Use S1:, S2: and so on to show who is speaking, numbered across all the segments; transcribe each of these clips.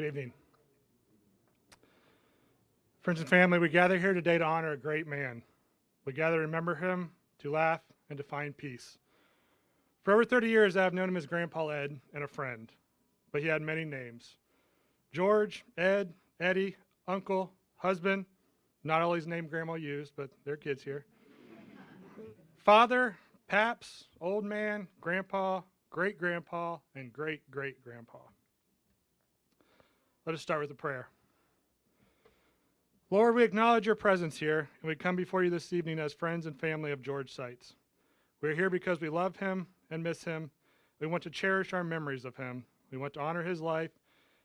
S1: Good evening. Friends and family, we gather here today to honor a great man. We gather to remember him, to laugh, and to find peace. For over 30 years, I have known him as Grandpa Ed and a friend, but he had many names. George, Ed, Eddie, Uncle, husband, not always named Grandma used, but they're kids here. Father, Paps, old man, Grandpa, great-grandpa, and great-great-grandpa. Let us start with a prayer. Lord, we acknowledge your presence here, and we come before you this evening as friends and family of George Seitz. We're here because we love him and miss him. We want to cherish our memories of him. We want to honor his life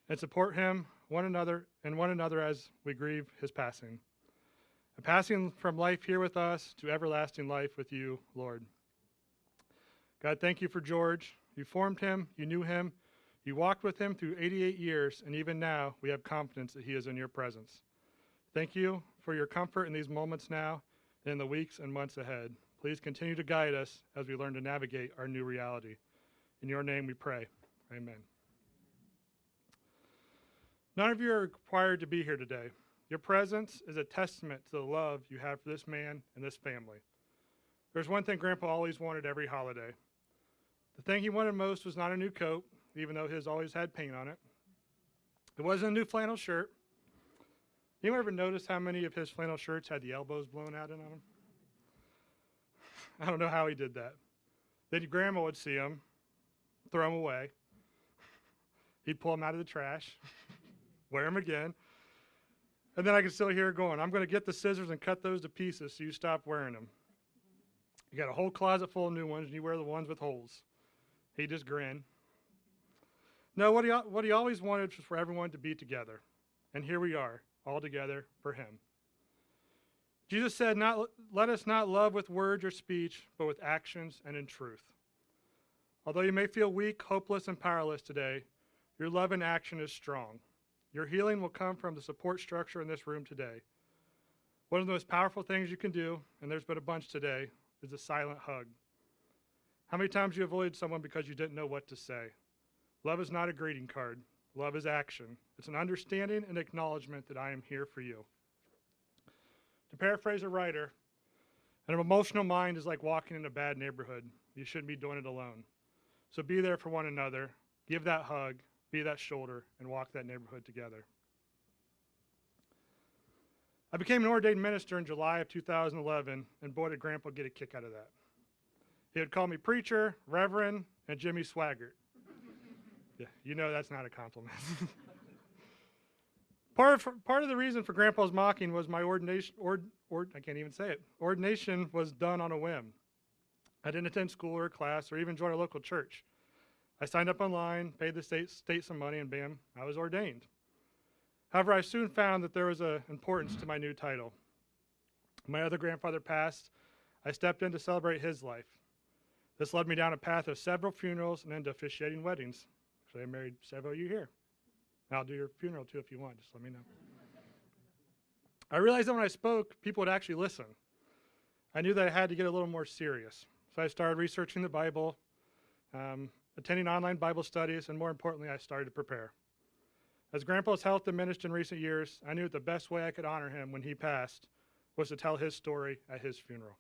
S1: and support him, one another as we grieve his passing. A passing from life here with us to everlasting life with you, Lord. God, thank you for George. You formed him, you knew him, you walked with him through 88 years, and even now we have confidence that he is in your presence. Thank you for your comfort in these moments now and in the weeks and months ahead. Please continue to guide us as we learn to navigate our new reality. In your name we pray. Amen. None of you are required to be here today. Your presence is a testament to the love you have for this man and this family. There's one thing Grandpa always wanted every holiday. The thing he wanted most was not a new coat, even though his always had paint on it. It wasn't a new flannel shirt. Anyone ever notice how many of his flannel shirts had the elbows blown out in on them? I don't know how he did that. Then your grandma would see them, throw them away. He'd pull them out of the trash, wear them again. And then I could still hear her going, I'm going to get the scissors and cut those to pieces so you stop wearing them. You got a whole closet full of new ones, and you wear the ones with holes. He just grinned. No, what he always wanted was for everyone to be together. And here we are, all together for him. Jesus said, let us not love with words or speech, but with actions and in truth. Although you may feel weak, hopeless, and powerless today, your love and action is strong. Your healing will come from the support structure in this room today. One of the most powerful things you can do, and there's been a bunch today, is a silent hug. How many times you avoided someone because you didn't know what to say? Love is not a greeting card. Love is action. It's an understanding and acknowledgement that I am here for you. To paraphrase a writer, an emotional mind is like walking in a bad neighborhood. You shouldn't be doing it alone. So be there for one another, give that hug, be that shoulder, and walk that neighborhood together. I became an ordained minister in July of 2011, and boy did Grandpa get a kick out of that. He would call me preacher, reverend, and Jimmy Swaggart. Yeah, you know that's not a compliment. Part of the reason for Grandpa's mocking was my ordination, I can't even say it. Ordination was done on a whim. I didn't attend school or class or even join a local church. I signed up online, paid the state some money, and bam, I was ordained. However, I soon found that there was an importance to my new title. My other grandfather passed. I stepped in to celebrate his life. This led me down a path of several funerals and into officiating weddings. Actually, I married several of you here. I'll do your funeral too if you want, just let me know. I realized that when I spoke, people would actually listen. I knew that I had to get a little more serious. So I started researching the Bible, attending online Bible studies, and more importantly, I started to prepare. As Grandpa's health diminished in recent years, I knew that the best way I could honor him when he passed was to tell his story at his funeral.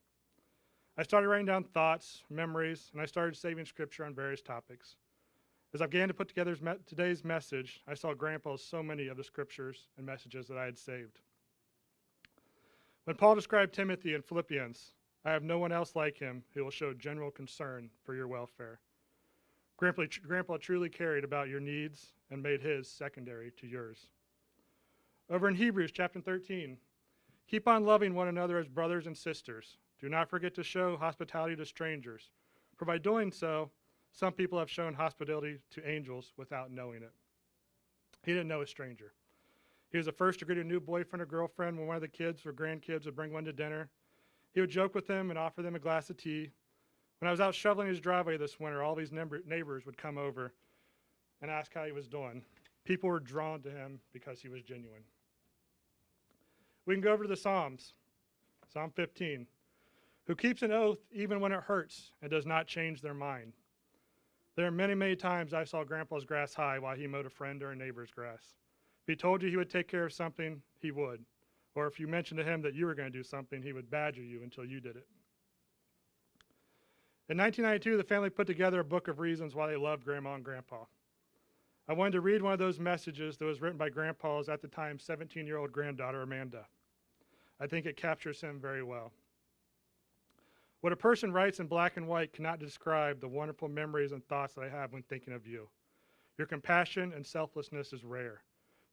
S1: I started writing down thoughts, memories, and I started saving scripture on various topics. As I began to put together today's message, I saw Grandpa's so many of the scriptures and messages that I had saved. When Paul described Timothy in Philippians, I have no one else like him who will show general concern for your welfare. Grandpa truly cared about your needs and made his secondary to yours. Over in Hebrews chapter 13, keep on loving one another as brothers and sisters. Do not forget to show hospitality to strangers, for by doing so, some people have shown hospitality to angels without knowing it. He didn't know a stranger. He was the first to greet a new boyfriend or girlfriend when one of the kids or grandkids would bring one to dinner. He would joke with them and offer them a glass of tea. When I was out shoveling his driveway this winter, all these neighbors would come over and ask how he was doing. People were drawn to him because he was genuine. We can go over to the Psalms. Psalm 15. Who keeps an oath even when it hurts and does not change their mind. There are many, many times I saw Grandpa's grass high while he mowed a friend or a neighbor's grass. If he told you he would take care of something, he would. Or if you mentioned to him that you were going to do something, he would badger you until you did it. In 1992, the family put together a book of reasons why they loved Grandma and Grandpa. I wanted to read one of those messages that was written by Grandpa's at the time 17-year-old granddaughter, Amanda. I think it captures him very well. What a person writes in black and white cannot describe the wonderful memories and thoughts that I have when thinking of you. Your compassion and selflessness is rare.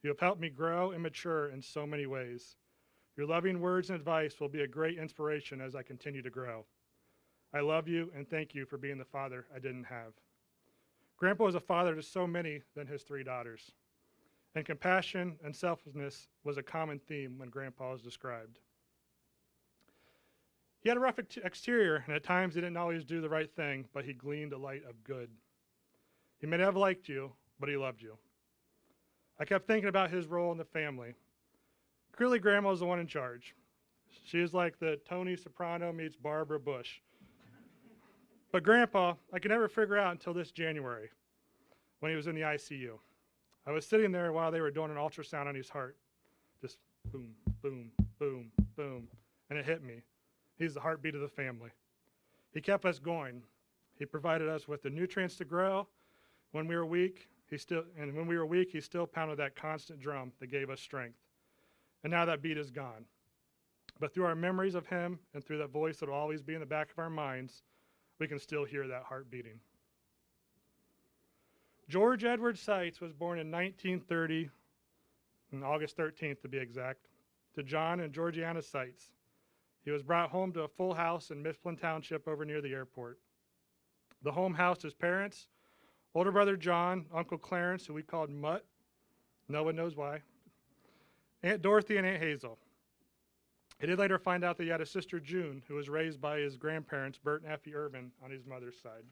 S1: You have helped me grow and mature in so many ways. Your loving words and advice will be a great inspiration as I continue to grow. I love you and thank you for being the father I didn't have. Grandpa was a father to so many than his 3 daughters, and compassion and selflessness was a common theme when Grandpa was described. He had a rough exterior, and at times he didn't always do the right thing, but he gleamed a light of good. He may not have liked you, but he loved you. I kept thinking about his role in the family. Clearly, Grandma was the one in charge. She is like the Tony Soprano meets Barbara Bush. But Grandpa, I could never figure out until this January when he was in the ICU. I was sitting there while they were doing an ultrasound on his heart. Just boom, boom, boom, boom. And it hit me. He's the heartbeat of the family. He kept us going. He provided us with the nutrients to grow. When we were weak, he still pounded that constant drum that gave us strength. And now that beat is gone. But through our memories of him and through that voice that will always be in the back of our minds, we can still hear that heart beating. George Edward Seitz was born in 1930, on August 13th to be exact, to John and Georgiana Seitz. He was brought home to a full house in Mifflin Township over near the airport. The home housed his parents, older brother John, Uncle Clarence, who we called Mutt, no one knows why, Aunt Dorothy, and Aunt Hazel. He did later find out that he had a sister, June, who was raised by his grandparents, Bert and Effie Irvin, on his mother's side.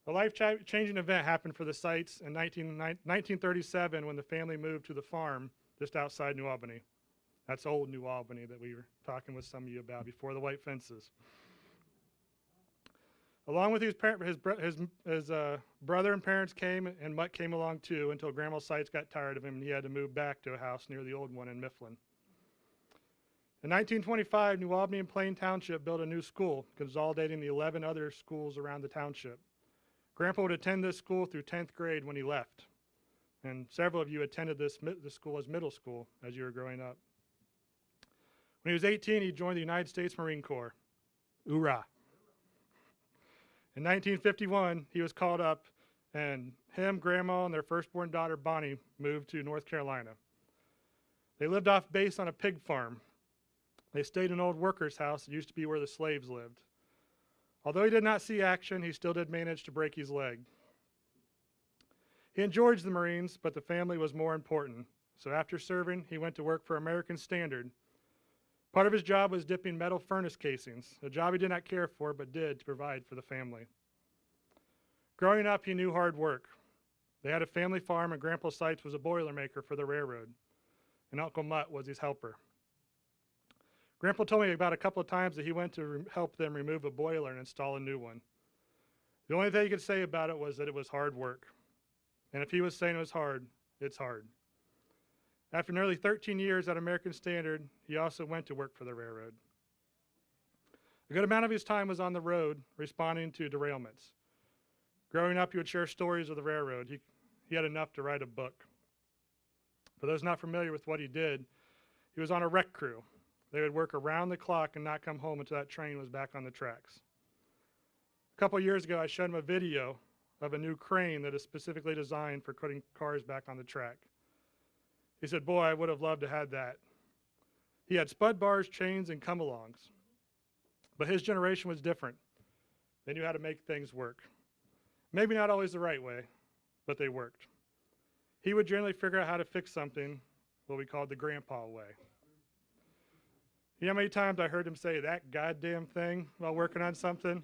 S1: A life-changing event happened for the Seitz in 1937 when the family moved to the farm just outside New Albany. That's old New Albany that we were talking with some of you about before the white fences. Along with his brother and parents came, and Mutt came along too, until Grandma Seitz got tired of him and he had to move back to a house near the old one in Mifflin. In 1925, New Albany and Plain Township built a new school, consolidating the 11 other schools around the township. Grandpa would attend this school through 10th grade when he left, and several of you attended this school as middle school as you were growing up. When he was 18, he joined the United States Marine Corps. Hoorah! In 1951, he was called up, and him, Grandma, and their firstborn daughter, Bonnie, moved to North Carolina. They lived off base on a pig farm. They stayed in an old worker's house that used to be where the slaves lived. Although he did not see action, he still did manage to break his leg. He enjoyed the Marines, but the family was more important. So after serving, he went to work for American Standard. Part of his job was dipping metal furnace casings, a job he did not care for but did to provide for the family. Growing up, he knew hard work. They had a family farm, and Grandpa Seitz was a boilermaker for the railroad, and Uncle Mutt was his helper. Grandpa told me about a couple of times that he went to help them remove a boiler and install a new one. The only thing he could say about it was that it was hard work. And if he was saying it was hard, it's hard. After nearly 13 years at American Standard, he also went to work for the railroad. A good amount of his time was on the road, responding to derailments. Growing up, he would share stories of the railroad. He had enough to write a book. For those not familiar with what he did, he was on a wreck crew. They would work around the clock and not come home until that train was back on the tracks. A couple years ago, I showed him a video of a new crane that is specifically designed for putting cars back on the track. He said, "Boy, I would have loved to have that." He had spud bars, chains, and come-alongs. But his generation was different. They knew how to make things work. Maybe not always the right way, but they worked. He would generally figure out how to fix something, what we called the grandpa way. You know how many times I heard him say that goddamn thing while working on something? And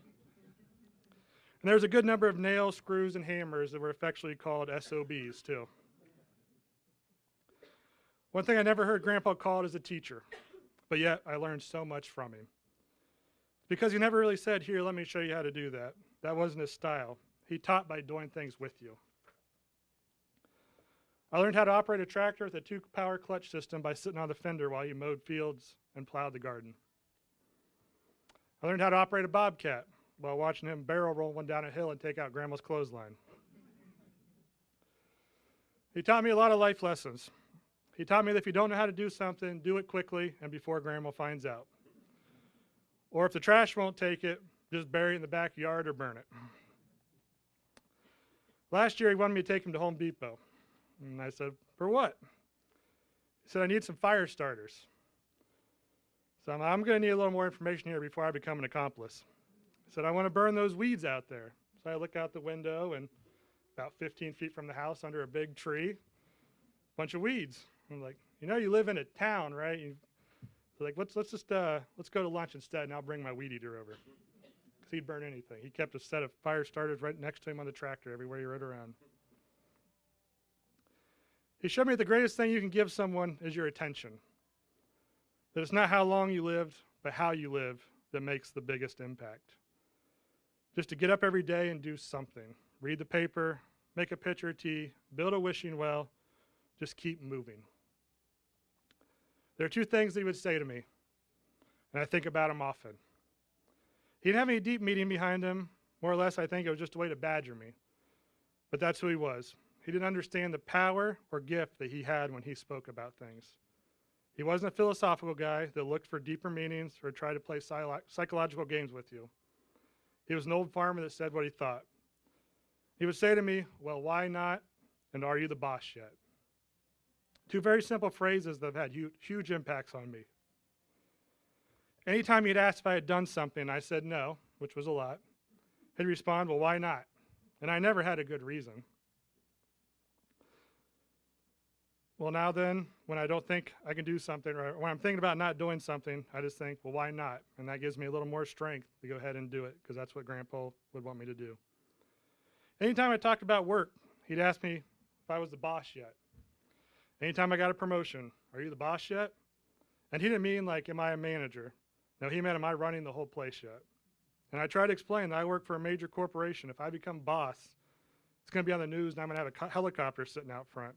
S1: there was a good number of nails, screws, and hammers that were affectionately called SOBs too. One thing I never heard Grandpa called is a teacher, but yet I learned so much from him. Because he never really said, "Here, let me show you how to do that." That wasn't his style. He taught by doing things with you. I learned how to operate a tractor with a 2-power clutch system by sitting on the fender while he mowed fields and plowed the garden. I learned how to operate a bobcat while watching him barrel roll one down a hill and take out Grandma's clothesline. He taught me a lot of life lessons. He taught me that if you don't know how to do something, do it quickly and before Grandma finds out. Or if the trash won't take it, just bury it in the backyard or burn it. Last year, he wanted me to take him to Home Depot. And I said, for what? He said, I need some fire starters. So I'm going to need a little more information here before I become an accomplice. He said, I want to burn those weeds out there. So I look out the window, and about 15 feet from the house, under a big tree, a bunch of weeds. I'm like, you know, you live in a town, right? So like, let's go to lunch instead, and I'll bring my weed eater over. Because he'd burn anything. He kept a set of fire starters right next to him on the tractor everywhere he rode around. He showed me the greatest thing you can give someone is your attention. That it's not how long you lived, but how you live that makes the biggest impact. Just to get up every day and do something. Read the paper, make a pitcher of tea, build a wishing well, just keep moving. There are 2 things that he would say to me, and I think about him often. He didn't have any deep meaning behind him. More or less, I think it was just a way to badger me. But that's who he was. He didn't understand the power or gift that he had when he spoke about things. He wasn't a philosophical guy that looked for deeper meanings or tried to play psychological games with you. He was an old farmer that said what he thought. He would say to me, well, why not? And are you the boss yet? 2 very simple phrases that have had huge impacts on me. Anytime he'd asked if I had done something, I said no, which was a lot. He'd respond, well, why not? And I never had a good reason. Well, now then, when I don't think I can do something, or when I'm thinking about not doing something, I just think, well, why not? And that gives me a little more strength to go ahead and do it, because that's what Grandpa would want me to do. Anytime I talked about work, he'd ask me if I was the boss yet. Anytime I got a promotion, are you the boss yet? And he didn't mean like, am I a manager? No, he meant, am I running the whole place yet? And I tried to explain that I work for a major corporation. If I become boss, it's going to be on the news, and I'm going to have a helicopter sitting out front.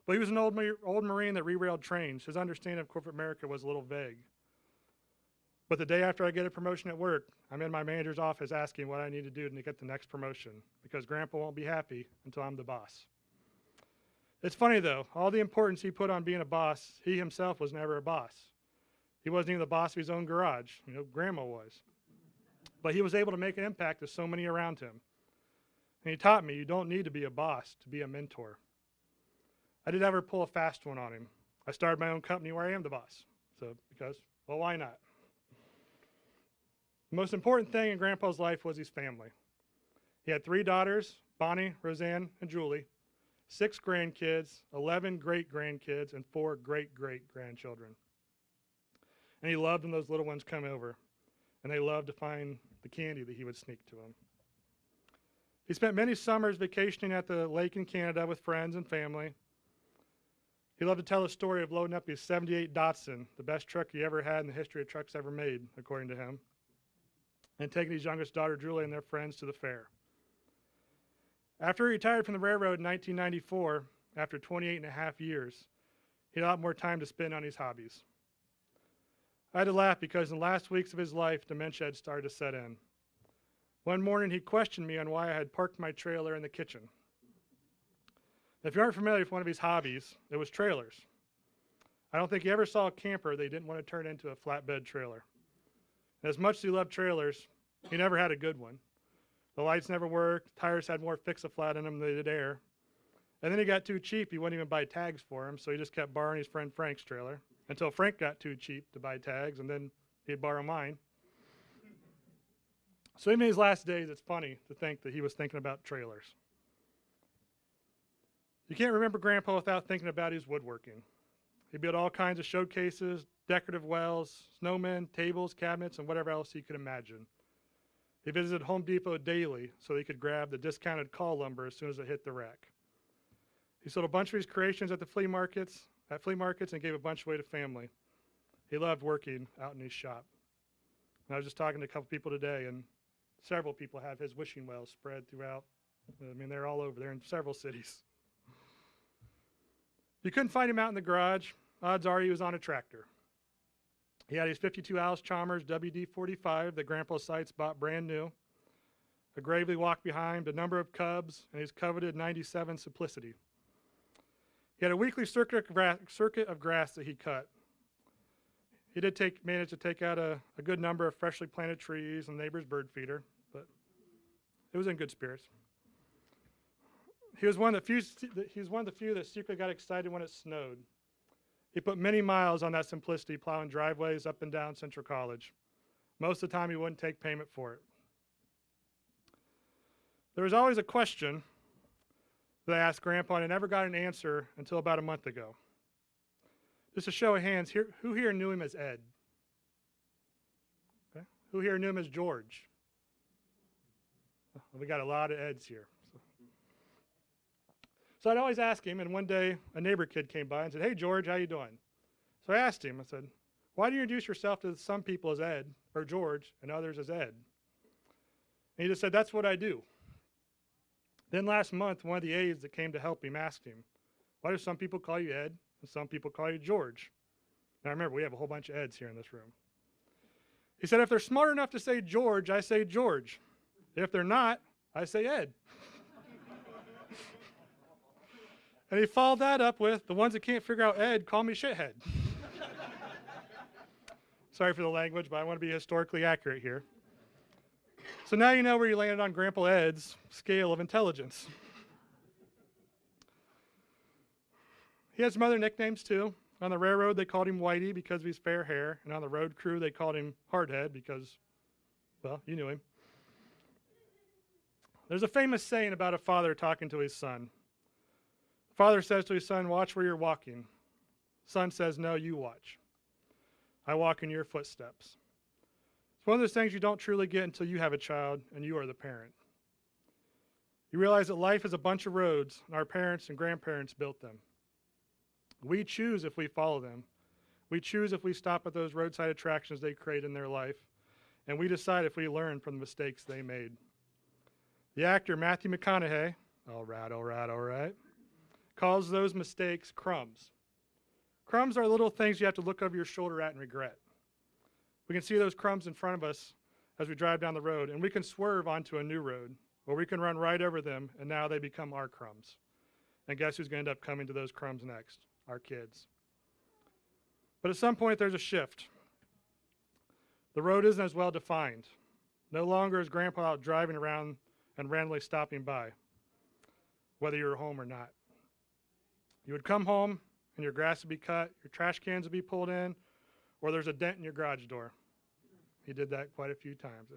S1: But he was an old Marine that re-railed trains. His understanding of corporate America was a little vague. But the day after I get a promotion at work, I'm in my manager's office asking what I need to do to get the next promotion, because Grandpa won't be happy until I'm the boss. It's funny though, all the importance he put on being a boss, he himself was never a boss. He wasn't even the boss of his own garage. You know, Grandma was. But he was able to make an impact to so many around him. And he taught me you don't need to be a boss to be a mentor. I did ever pull a fast one on him. I started my own company where I am the boss. So, because, well, why not? The most important thing in Grandpa's life was his family. He had 3 daughters, Bonnie, Roseanne, and Julie, 6 grandkids, 11 great-grandkids, and 4 great-great-grandchildren. And he loved when those little ones come over, and they loved to find the candy that he would sneak to them. He spent many summers vacationing at the lake in Canada with friends and family. He loved to tell the story of loading up his 78 Datsun, the best truck he ever had in the history of trucks ever made, according to him, and taking his youngest daughter, Julie, and their friends to the fair. After he retired from the railroad in 1994, after 28 and a half years, he had a lot more time to spend on his hobbies. I had to laugh because in the last weeks of his life, dementia had started to set in. One morning, he questioned me on why I had parked my trailer in the kitchen. If you aren't familiar with one of his hobbies, it was trailers. I don't think he ever saw a camper they didn't want to turn into a flatbed trailer. And as much as he loved trailers, he never had a good one. The lights never worked, tires had more fix-a-flat in them than they did air. And then he got too cheap, he wouldn't even buy tags for him, so he just kept borrowing his friend Frank's trailer until Frank got too cheap to buy tags, and then he'd borrow mine. So even in his last days, it's funny to think that he was thinking about trailers. You can't remember Grandpa without thinking about his woodworking. He built all kinds of showcases, decorative wells, snowmen, tables, cabinets, and whatever else he could imagine. He visited Home Depot daily so he could grab the discounted call lumber as soon as it hit the rack. He sold a bunch of his creations at flea markets, and gave a bunch away to family. He loved working out in his shop. And I was just talking to a couple people today, and several people have his wishing wells spread throughout. I mean, they're all over. They're in several cities. If you couldn't find him out in the garage, odds are he was on a tractor. He had his 52-ounce Chalmers WD-45 that Grandpa Seitz bought brand new, a gravely walk behind, a number of Cubs, and his coveted 97 Simplicity. He had a weekly circuit of grass that he cut. He did manage to take out a good number of freshly planted trees and neighbor's bird feeder, but it was in good spirits. He was one of the few that secretly got excited when it snowed. He put many miles on that Simplicity, plowing driveways up and down Central College. Most of the time, he wouldn't take payment for it. There was always a question that I asked Grandpa, and I never got an answer until about a month ago. Just a show of hands, who here knew him as Ed? Okay. Who here knew him as George? Well, we got a lot of Eds here. So I'd always ask him, and one day a neighbor kid came by and said, "Hey, George, how you doing?" So I asked him, I said, "Why do you introduce yourself to some people as Ed, or George, and others as Ed?" And he just said, "That's what I do." Then last month, one of the aides that came to help him asked him, "Why do some people call you Ed, and some people call you George?" Now remember, we have a whole bunch of Eds here in this room. He said, "If they're smart enough to say George, I say George. If they're not, I say Ed." And he followed that up with, "The ones that can't figure out Ed call me shithead." Sorry for the language, but I want to be historically accurate here. So now you know where you landed on Grandpa Ed's scale of intelligence. He had some other nicknames too. On the railroad, they called him Whitey because of his fair hair. And on the road crew, they called him Hardhead because, well, you knew him. There's a famous saying about a father talking to his son. The father says to his son, "Watch where you're walking." Son says, "No, you watch. I walk in your footsteps." It's one of those things you don't truly get until you have a child and you are the parent. You realize that life is a bunch of roads, and our parents and grandparents built them. We choose if we follow them. We choose if we stop at those roadside attractions they create in their life, and we decide if we learn from the mistakes they made. The actor Matthew McConaughey, all right, calls those mistakes crumbs. Crumbs are little things you have to look over your shoulder at and regret. We can see those crumbs in front of us as we drive down the road, and we can swerve onto a new road, or we can run right over them, and now they become our crumbs. And guess who's going to end up coming to those crumbs next? Our kids. But at some point, there's a shift. The road isn't as well defined. No longer is Grandpa out driving around and randomly stopping by, whether you're home or not. You would come home, and your grass would be cut, your trash cans would be pulled in, or there's a dent in your garage door. He did that quite a few times.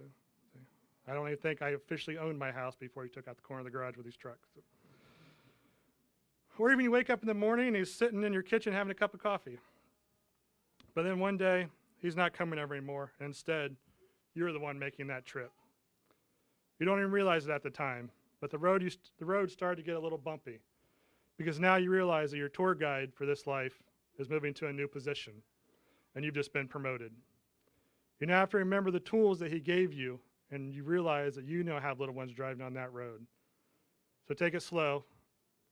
S1: I don't even think I officially owned my house before he took out the corner of the garage with his truck. Or even you wake up in the morning and he's sitting in your kitchen having a cup of coffee. But then one day, he's not coming over anymore, and instead, you're the one making that trip. You don't even realize it at the time, but the road started to get a little bumpy, because now you realize that your tour guide for this life is moving to a new position, and you've just been promoted. You now have to remember the tools that he gave you, and you realize that you now have little ones driving on that road. So take it slow,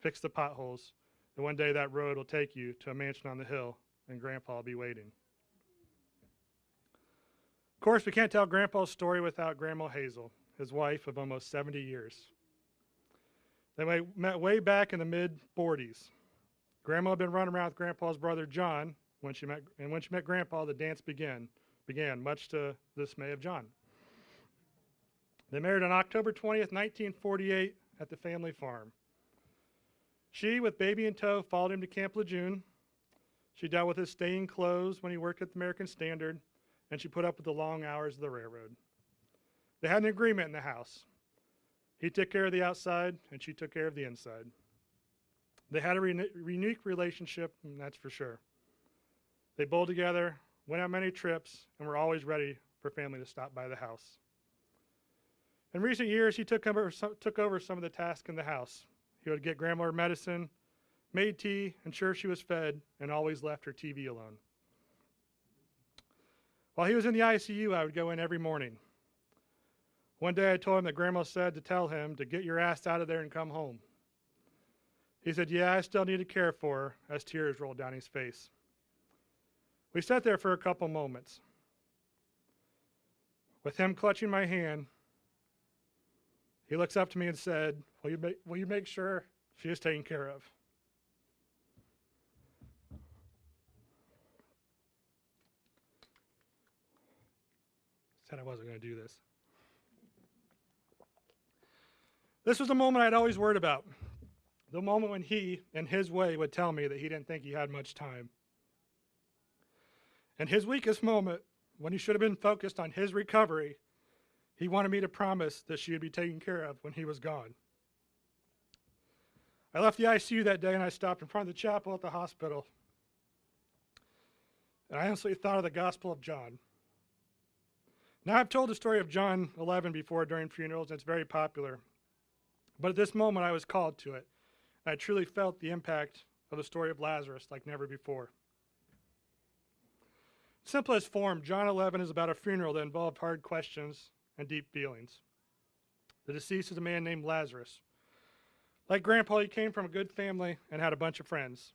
S1: fix the potholes, and one day that road will take you to a mansion on the hill, and Grandpa will be waiting. Of course, we can't tell Grandpa's story without Grandma Hazel, his wife of almost 70 years. They met way back in the mid-40s. Grandma had been running around with Grandpa's brother John. When she met Grandpa, the dance began, much to the dismay of John. They married on October 20th, 1948 at the family farm. She, with baby in tow, followed him to Camp Lejeune. She dealt with his stained clothes when he worked at the American Standard, and she put up with the long hours of the railroad. They had an agreement in the house. He took care of the outside, and she took care of the inside. They had a unique relationship, and that's for sure. They bowled together, went on many trips, and were always ready for family to stop by the house. In recent years, he took over some of the tasks in the house. He would get Grandma her medicine, made tea, ensure she was fed, and always left her TV alone. While he was in the ICU, I would go in every morning. One day I told him that Grandma said to tell him to get your ass out of there and come home. He said, "Yeah, I still need to care for her," as tears rolled down his face. We sat there for a couple moments, with him clutching my hand. He looks up to me and said, will you make sure she is taken care of?" Said I wasn't going to do this. This was the moment I'd always worried about. The moment when he, in his way, would tell me that he didn't think he had much time. In his weakest moment, when he should have been focused on his recovery, he wanted me to promise that she would be taken care of when he was gone. I left the ICU that day and I stopped in front of the chapel at the hospital. And I honestly thought of the Gospel of John. Now, I've told the story of John 11 before during funerals, and it's very popular. But at this moment, I was called to it. I truly felt the impact of the story of Lazarus like never before. Simplest form, John 11 is about a funeral that involved hard questions and deep feelings. The deceased is a man named Lazarus. Like Grandpa, he came from a good family and had a bunch of friends.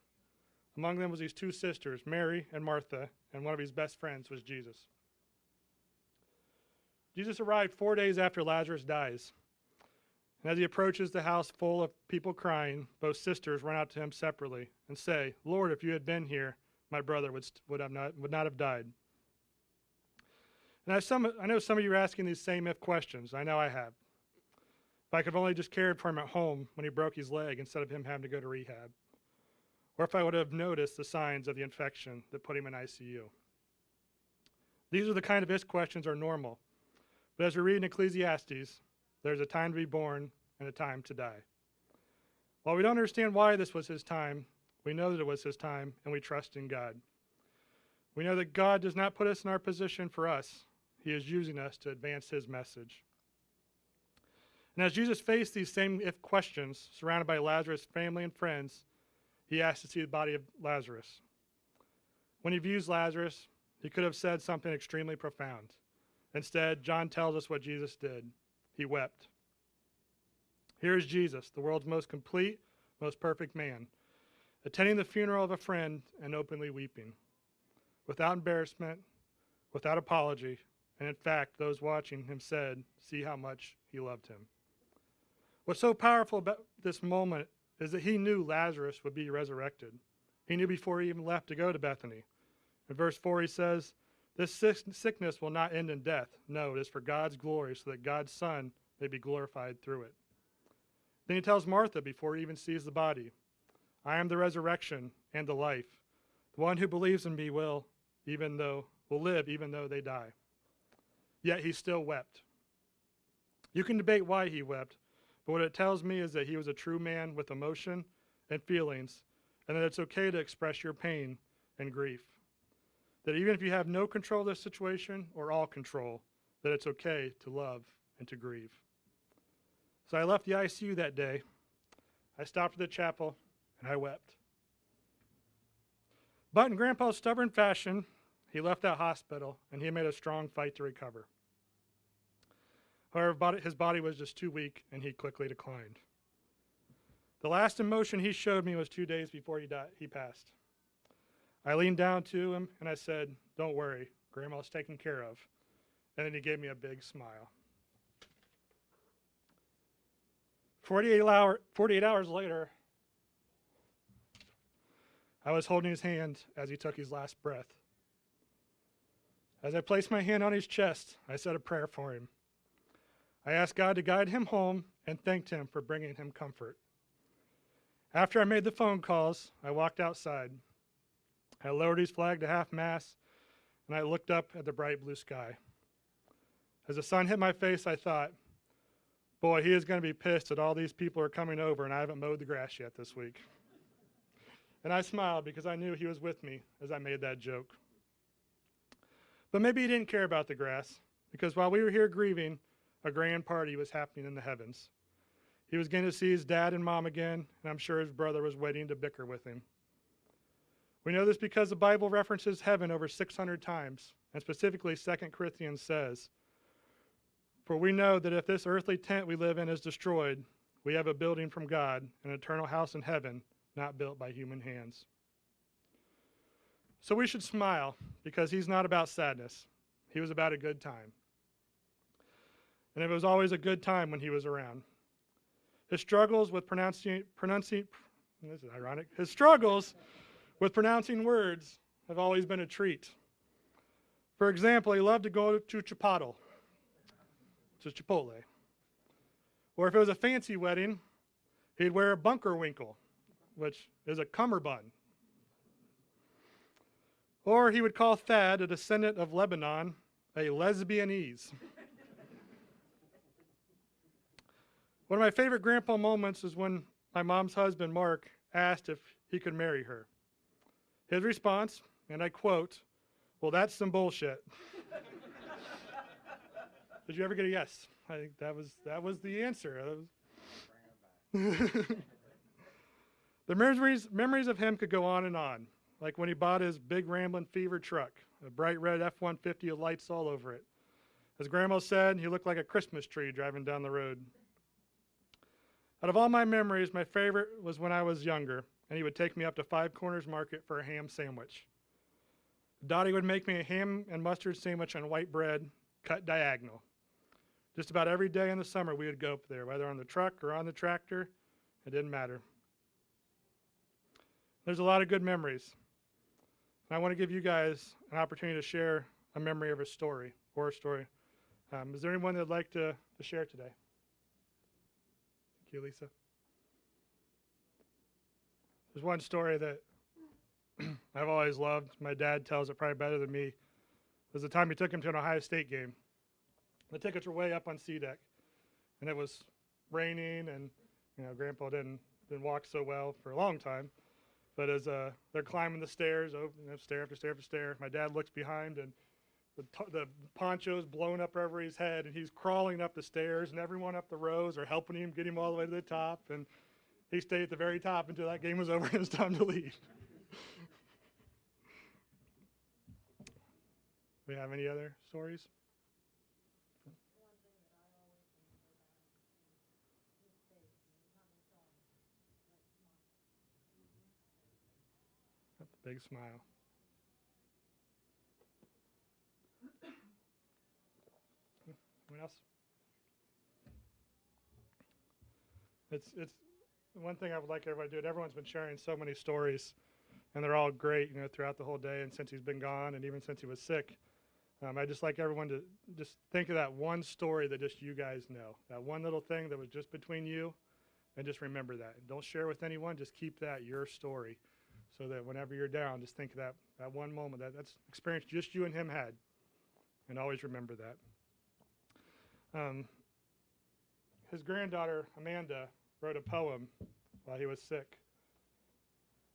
S1: Among them was his two sisters, Mary and Martha, and one of his best friends was Jesus. Jesus arrived 4 days after Lazarus dies. And as he approaches the house full of people crying, both sisters run out to him separately and say, "Lord, if you had been here, my brother would not have died." And I know some of you are asking these same if questions. I know I have. If I could have only just cared for him at home when he broke his leg instead of him having to go to rehab. Or if I would have noticed the signs of the infection that put him in ICU. These are the kind of if questions are normal. But as we read in Ecclesiastes, there's a time to be born and a time to die. While we don't understand why this was his time, we know that it was his time, and we trust in God. We know that God does not put us in our position for us. He is using us to advance his message. And as Jesus faced these same if questions, surrounded by Lazarus' family and friends, he asked to see the body of Lazarus. When he views Lazarus, he could have said something extremely profound. Instead, John tells us what Jesus did. He wept. Here is Jesus, the world's most complete, most perfect man, attending the funeral of a friend and openly weeping, without embarrassment, without apology, and in fact, those watching him said, "See how much he loved him." What's so powerful about this moment is that he knew Lazarus would be resurrected. He knew before he even left to go to Bethany. In verse 4, he says, "This sickness will not end in death. No, it is for God's glory, so that God's Son may be glorified through it." Then he tells Martha before he even sees the body, "I am the resurrection and the life. The one who believes in me will live even though they die." Yet he still wept. You can debate why he wept, but what it tells me is that he was a true man with emotion and feelings, and that it's okay to express your pain and grief. That even if you have no control of this situation or all control, that it's okay to love and to grieve. So I left the ICU that day. I stopped at the chapel and I wept. But in Grandpa's stubborn fashion, he left that hospital and he made a strong fight to recover. However, his body was just too weak and he quickly declined. The last emotion he showed me was 2 days before he passed. I leaned down to him and I said, "Don't worry, Grandma's taken care of." And then he gave me a big smile. 48 hours later, I was holding his hand as he took his last breath. As I placed my hand on his chest, I said a prayer for him. I asked God to guide him home and thanked him for bringing him comfort. After I made the phone calls, I walked outside. I lowered his flag to half-mast, and I looked up at the bright blue sky. As the sun hit my face, I thought, boy, he is going to be pissed that all these people are coming over and I haven't mowed the grass yet this week. And I smiled because I knew he was with me as I made that joke. But maybe he didn't care about the grass, because while we were here grieving, a grand party was happening in the heavens. He was going to see his dad and mom again, and I'm sure his brother was waiting to bicker with him. We know this because the Bible references heaven over 600 times, and specifically 2 Corinthians says, "For we know that if this earthly tent we live in is destroyed, We have a building from God, an eternal house in heaven, not built by human hands. So we should smile, because he's not about sadness. He was about a good time. And it was always a good time when he was around. His struggles with pronouncing, this is ironic, his struggles with pronouncing words have always been a treat. For example, he loved to go to Chipotle, or if it was a fancy wedding, he'd wear a bunkerwinkle, which is a cummerbund. Or he would call Thad, a descendant of Lebanon, a lesbianese. One of my favorite grandpa moments is when my mom's husband, Mark, asked if he could marry her. His response, and I quote, "Well, that's some bullshit." Did you ever get a yes? I think that was the answer. The memories of him could go on and on, like when he bought his big Ramblin' Fever truck, a bright red F-150 with lights all over it. As Grandma said, he looked like a Christmas tree driving down the road. Out of all my memories, my favorite was when I was younger, and he would take me up to Five Corners Market for a ham sandwich. Dottie would make me a ham and mustard sandwich on white bread, cut diagonal. Just about every day in the summer we would go up there, whether on the truck or on the tractor. It didn't matter. There's a lot of good memories. And I want to give you guys an opportunity to share a memory of a story or a story. Is there anyone that would like to share today? Thank you, Lisa. There's one story that I've always loved. My dad tells it probably better than me. It was the time he took him to an Ohio State game. The tickets were way up on C deck, and it was raining, and Grandpa didn't walk so well for a long time. But as they're climbing the stairs, stair after stair after stair, my dad looks behind, and the poncho's blown up over his head, and he's crawling up the stairs, and everyone up the rows are helping him get him all the way to the top, and he stayed at the very top until that game was over and it was time to leave. We have any other stories? Big smile. Anyone else? It's one thing I would like everybody to do. Everyone's been sharing so many stories, and they're all great, throughout the whole day, and since he's been gone, and even since he was sick. I just like everyone to just think of that one story that just you guys know, that one little thing that was just between you, and just remember that. Don't share with anyone. Just keep that your story, so that whenever you're down, just think of that one moment, that's experience just you and him had, and always remember that. His granddaughter, Amanda, wrote a poem while he was sick,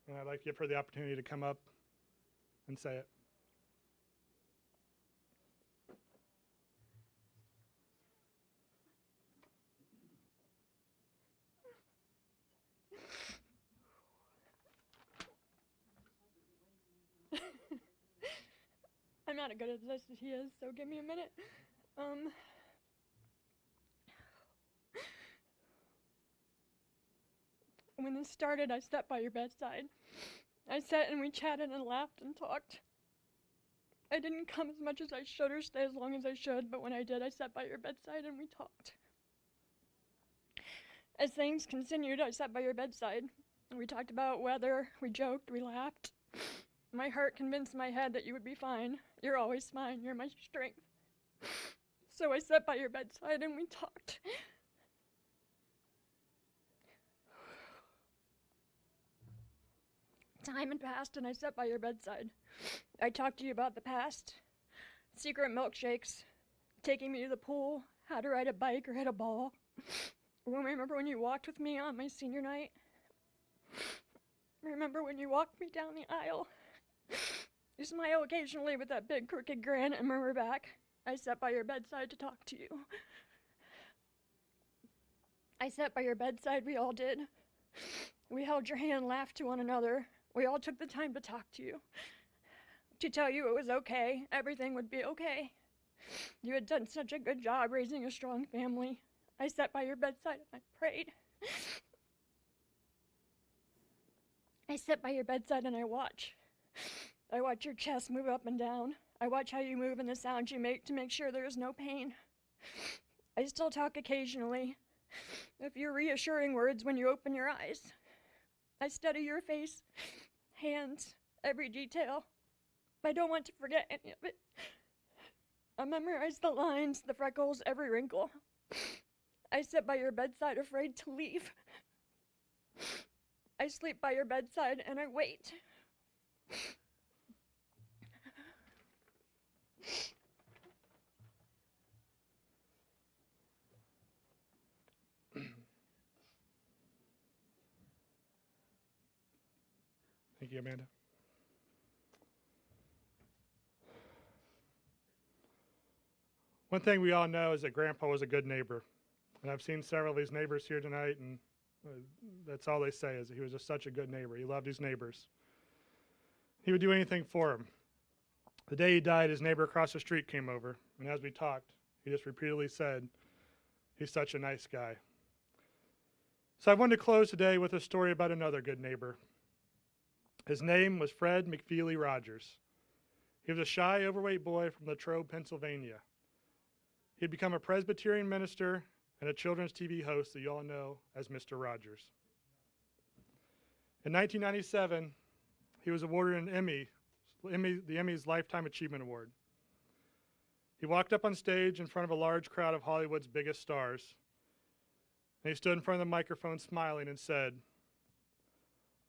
S1: and I'd like to give her the opportunity to come up and say it.
S2: I'm not as good at this as he is, so give me a minute. When this started, I sat by your bedside. I sat and we chatted and laughed and talked. I didn't come as much as I should or stay as long as I should, but when I did, I sat by your bedside and we talked. As things continued, I sat by your bedside. And we talked about weather, we joked, we laughed. My heart convinced my head that you would be fine. You're always fine, you're my strength. So I sat by your bedside and we talked. Time had passed and I sat by your bedside. I talked to you about the past, secret milkshakes, taking me to the pool, how to ride a bike or hit a ball. Remember when you walked with me on my senior night? Remember when you walked me down the aisle? You smile occasionally with that big crooked grin and murmur back. I sat by your bedside to talk to you. I sat by your bedside, we all did. We held your hand and laughed to one another. We all took the time to talk to you. To tell you it was okay, everything would be okay. You had done such a good job raising a strong family. I sat by your bedside and I prayed. I sit by your bedside and I watch. I watch your chest move up and down. I watch how you move and the sounds you make to make sure there is no pain. I still talk occasionally, a few reassuring words when you open your eyes. I study your face, hands, every detail. I don't want to forget any of it. I memorize the lines, the freckles, every wrinkle. I sit by your bedside afraid to leave. I sleep by your bedside and I wait.
S1: Thank you, Amanda. One thing we all know is that Grandpa was a good neighbor. And I've seen several of these neighbors here tonight, and that's all they say is that he was just such a good neighbor. He loved his neighbors. He would do anything for them. The day he died, his neighbor across the street came over, and as we talked, he just repeatedly said, he's such a nice guy. So I wanted to close today with a story about another good neighbor. His name was Fred McFeely Rogers. He was a shy, overweight boy from Latrobe, Pennsylvania. He'd become a Presbyterian minister and a children's TV host that you all know as Mr. Rogers. In 1997, he was awarded an Emmy, the Emmy's Lifetime Achievement Award. He walked up on stage in front of a large crowd of Hollywood's biggest stars, and he stood in front of the microphone smiling and said,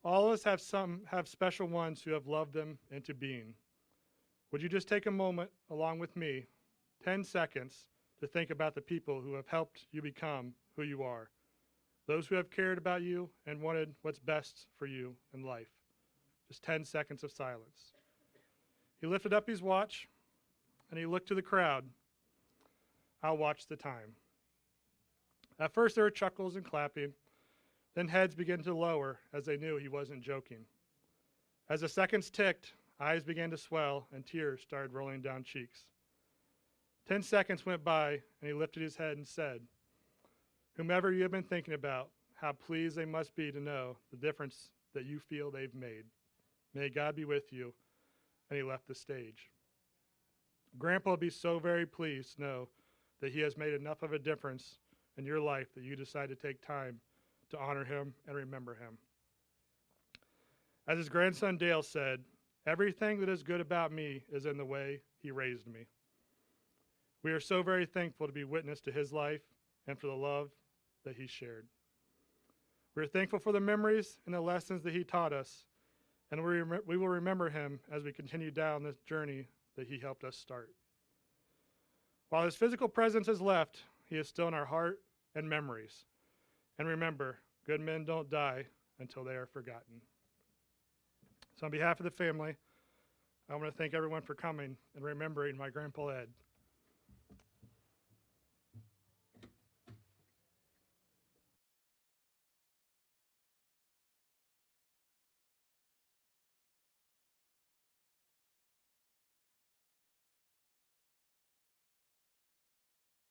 S1: "All of us have special ones who have loved them into being. Would you just take a moment along with me, 10 seconds, to think about the people who have helped you become who you are, those who have cared about you and wanted what's best for you in life." Just 10 seconds of silence. He lifted up his watch and he looked to the crowd. "I'll watch the time." At first there were chuckles and clapping, then heads began to lower as they knew he wasn't joking. As the seconds ticked, eyes began to swell and tears started rolling down cheeks. 10 seconds went by and he lifted his head and said, "Whomever you have been thinking about, how pleased they must be to know the difference that you feel they've made. May God be with you." And he left the stage. Grandpa will be so very pleased to know that he has made enough of a difference in your life that you decide to take time to honor him and remember him. As his grandson Dale said, "Everything that is good about me is in the way he raised me." We are so very thankful to be witness to his life and for the love that he shared. We are thankful for the memories and the lessons that he taught us, and we will remember him as we continue down this journey that he helped us start. While his physical presence has left, he is still in our heart and memories. And remember, good men don't die until they are forgotten. So on behalf of the family, I want to thank everyone for coming and remembering my Grandpa Ed.